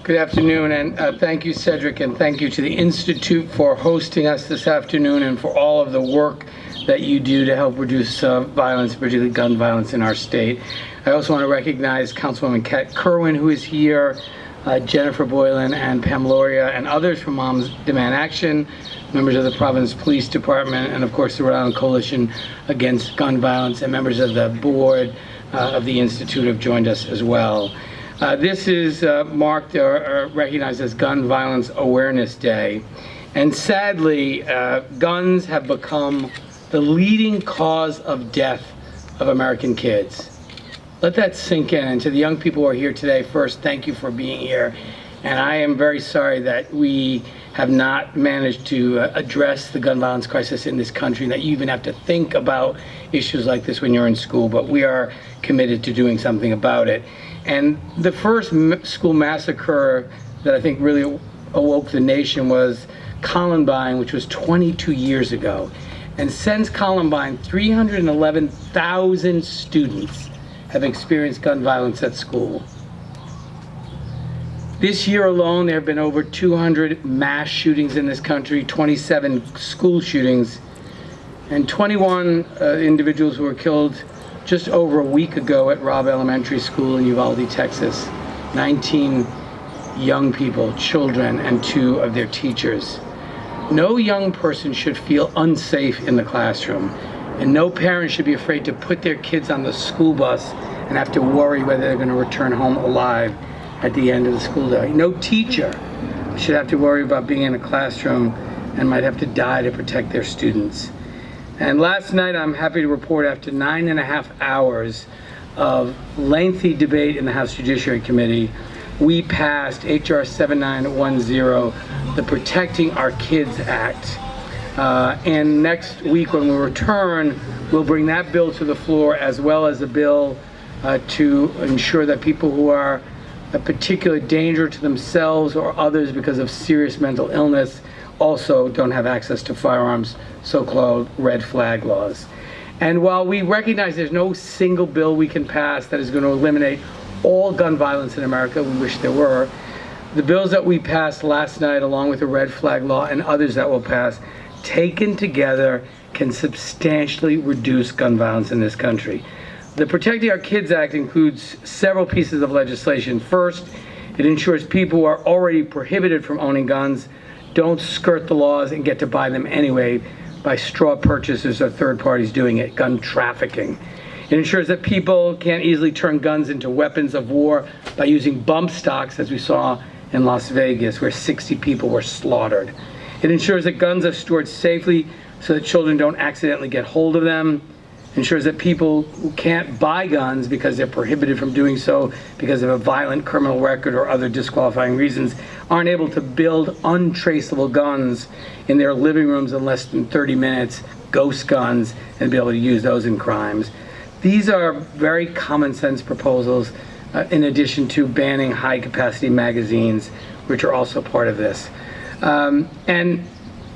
Good afternoon, and thank you, Cedric, and thank you to the Institute for hosting us this afternoon and for all of the work that you do to help reduce violence, particularly gun violence in our state. I also want to recognize Councilwoman Kat Kerwin, who is here, Jennifer Boylan and Pam Loria, and others from Moms Demand Action, members of the Providence Police Department, and of course the Rhode Island Coalition Against Gun Violence, and members of the board of the Institute have joined us as well. This is marked or recognized as Gun Violence Awareness Day. And sadly, guns have become the leading cause of death of American kids. Let that sink in. And to the young people who are here today, first, thank you for being here. And I am very sorry that we have not managed to address the gun violence crisis in this country, that you even have to think about issues like this when you're in school, but we are committed to doing something about it. And the first school massacre that I think really awoke the nation was Columbine, which was 22 years ago. And since Columbine, 311,000 students have experienced gun violence at school. This year alone, there have been over 200 mass shootings in this country, 27 school shootings, and 21 individuals who were killed just over a week ago at Robb Elementary School in Uvalde, Texas. 19 young people, children, and 2 of their teachers. No young person should feel unsafe in the classroom, and no parent should be afraid to put their kids on the school bus and have to worry whether they're going to return home alive at the end of the school day. No teacher should have to worry about being in a classroom and might have to die to protect their students. And last night, I'm happy to report, after 9.5 hours of lengthy debate in the House Judiciary Committee, we passed H.R. 7910, the Protecting Our Kids Act. And next week when we return, we'll bring that bill to the floor, as well as a bill to ensure that people who are a particular danger to themselves or others because of serious mental illness also don't have access to firearms, so-called red flag laws. And while we recognize there's no single bill we can pass that is going to eliminate all gun violence in America, we wish there were, the bills that we passed last night, along with the red flag law and others that will pass, taken together, can substantially reduce gun violence in this country. The Protecting Our Kids Act includes several pieces of legislation. First, it ensures people who are already prohibited from owning guns don't skirt the laws and get to buy them anyway by straw purchasers or third parties doing it, gun trafficking. It ensures that people can't easily turn guns into weapons of war by using bump stocks, as we saw in Las Vegas, where 60 people were slaughtered. It ensures that guns are stored safely so that children don't accidentally get hold of them. It ensures that people who can't buy guns because they're prohibited from doing so because of a violent criminal record or other disqualifying reasons aren't able to build untraceable guns in their living rooms in less than 30 minutes, ghost guns, and be able to use those in crimes. These are very common sense proposals, in addition to banning high capacity magazines, which are also part of this. And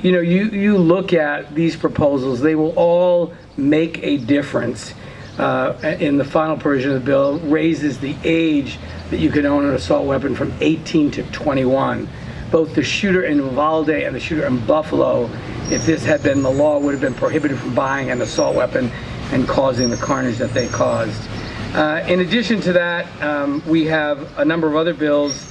you know, you look at these proposals, they will all make a difference. In the final provision of the bill, raises the age that you can own an assault weapon from 18 to 21. Both the shooter in Uvalde and the shooter in Buffalo, if this had been the law, would have been prohibited from buying an assault weapon and causing the carnage that they caused. In addition to that, we have a number of other bills.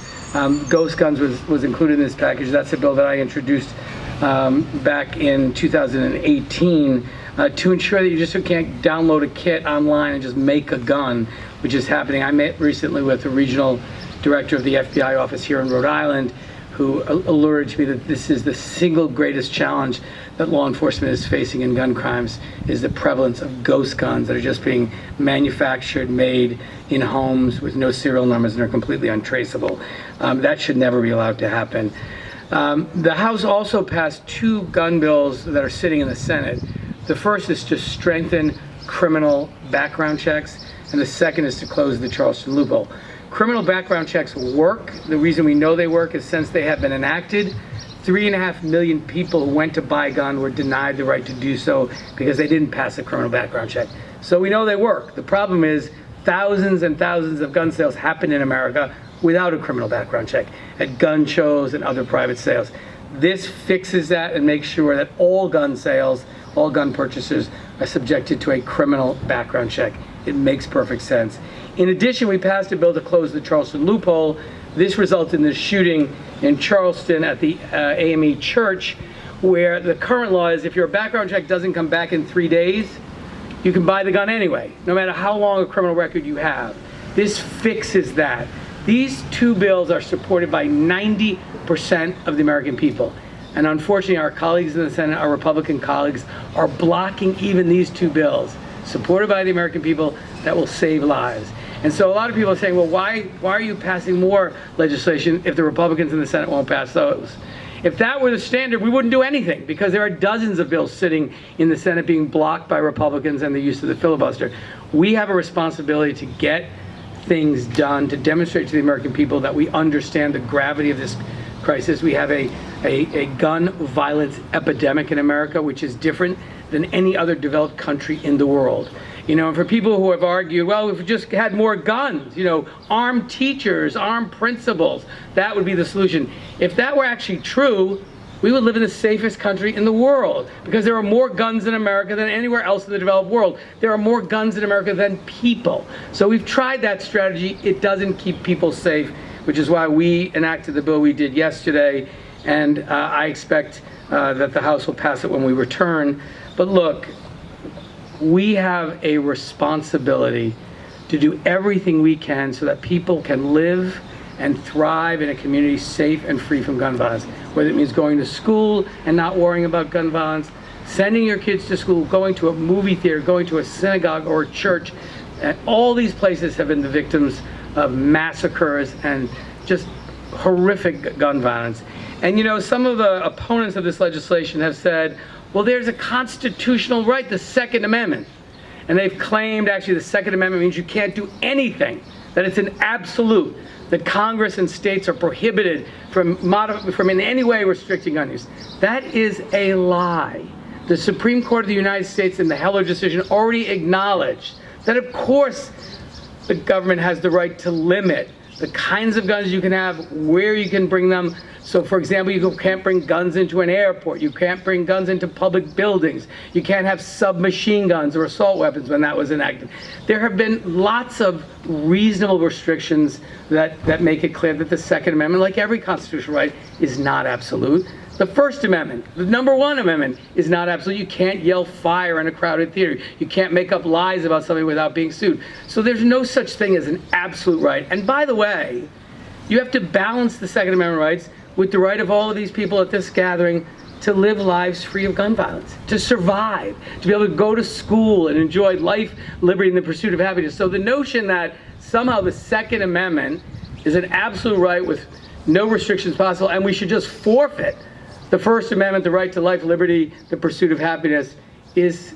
Ghost guns was included in this package. That's a bill that I introduced back in 2018 to ensure that you just can't download a kit online and just make a gun, which is happening. I met recently with the regional director of the FBI office here in Rhode Island, who alerted to me that this is the single greatest challenge that law enforcement is facing in gun crimes, is the prevalence of ghost guns that are just being manufactured, made in homes with no serial numbers and are completely untraceable. That should never be allowed to happen. The House also passed 2 gun bills that are sitting in the Senate. The first is to strengthen criminal background checks, and the second is to close the Charleston loophole. Criminal background checks work. The reason we know they work is since they have been enacted, 3.5 million people who went to buy a gun were denied the right to do so because they didn't pass a criminal background check. So we know they work. The problem is thousands and thousands of gun sales happen in America without a criminal background check at gun shows and other private sales. This fixes that and makes sure that all gun sales, all gun purchases are subjected to a criminal background check. It makes perfect sense. In addition, we passed a bill to close the Charleston loophole. This resulted in the shooting in Charleston at the AME church, where the current law is if your background check doesn't come back in 3 days, you can buy the gun anyway, no matter how long a criminal record you have. This fixes that. These two bills are supported by 90% of the American people. And unfortunately, our colleagues in the Senate, our Republican colleagues, are blocking even these two bills, supported by the American people, that will save lives. And so a lot of people are saying, well, why are you passing more legislation if the Republicans in the Senate won't pass those? If that were the standard, we wouldn't do anything, because there are dozens of bills sitting in the Senate being blocked by Republicans and the use of the filibuster. We have a responsibility to get things done, to demonstrate to the American people that we understand the gravity of this crisis. We have a gun violence epidemic in America, which is different than any other developed country in the world. You know, and for people who have argued, well, if we just had more guns, you know, armed teachers, armed principals, that would be the solution. If that were actually true, we would live in the safest country in the world, because there are more guns in America than anywhere else in the developed world. There are more guns in America than people. So we've tried that strategy. It doesn't keep people safe, which is why we enacted the bill we did yesterday, and I expect that the House will pass it when we return. But look, we have a responsibility to do everything we can so that people can live and thrive in a community safe and free from gun violence, whether it means going to school and not worrying about gun violence, sending your kids to school, going to a movie theater, going to a synagogue or a church. And all these places have been the victims of massacres and just horrific gun violence. And you know, some of the opponents of this legislation have said, well, there's a constitutional right, the Second Amendment. And they've claimed actually the Second Amendment means you can't do anything, that it's an absolute, that Congress and states are prohibited from in any way restricting gun use. That is a lie. The Supreme Court of the United States in the Heller decision already acknowledged that, of course, the government has the right to limit the kinds of guns you can have, where you can bring them. So, for example, you can't bring guns into an airport. You can't bring guns into public buildings. You can't have submachine guns or assault weapons when that was enacted. There have been lots of reasonable restrictions that make it clear that the Second Amendment, like every constitutional right, is not absolute. The First Amendment, the number one amendment, is not absolute. You can't yell fire in a crowded theater. You can't make up lies about something without being sued. So there's no such thing as an absolute right. And by the way, you have to balance the Second Amendment rights with the right of all of these people at this gathering to live lives free of gun violence, to survive, to be able to go to school and enjoy life, liberty, and the pursuit of happiness. So the notion that somehow the Second Amendment is an absolute right with no restrictions possible, and we should just forfeit the First Amendment, the right to life, liberty, the pursuit of happiness, is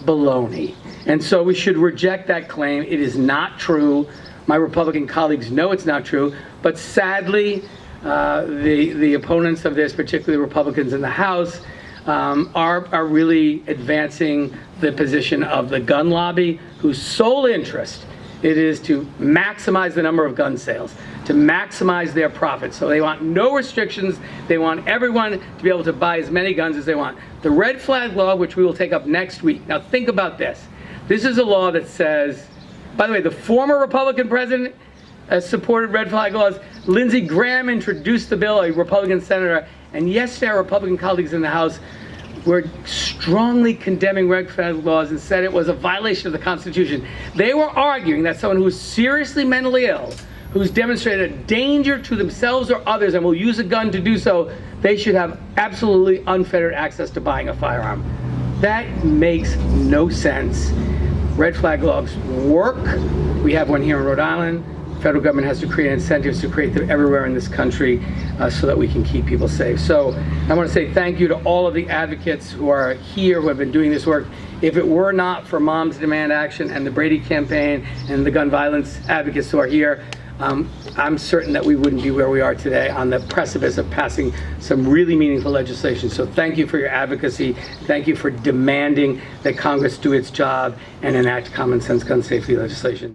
baloney. And so we should reject that claim. It is not true. My Republican colleagues know it's not true, but sadly, the opponents of this, particularly Republicans in the House, are really advancing the position of the gun lobby, whose sole interest it is to maximize the number of gun sales, to maximize their profits. So they want no restrictions. They want everyone to be able to buy as many guns as they want. The red flag law, which we will take up next week. Now think about this. This is a law that says, by the way, the former Republican president supported red flag laws. Lindsey Graham introduced the bill, a Republican senator, and yesterday our Republican colleagues in the House were strongly condemning red flag laws and said it was a violation of the Constitution. They were arguing that someone who is seriously mentally ill, who's demonstrated a danger to themselves or others and will use a gun to do so, they should have absolutely unfettered access to buying a firearm. That makes no sense. Red flag laws work. We have one here in Rhode Island. The federal government has to create incentives to create them everywhere in this country so that we can keep people safe. So I want to say thank you to all of the advocates who are here, who have been doing this work. If it were not for Moms Demand Action and the Brady campaign and the gun violence advocates who are here, I'm certain that we wouldn't be where we are today, on the precipice of passing some really meaningful legislation. So thank you for your advocacy. Thank you for demanding that Congress do its job and enact common sense gun safety legislation.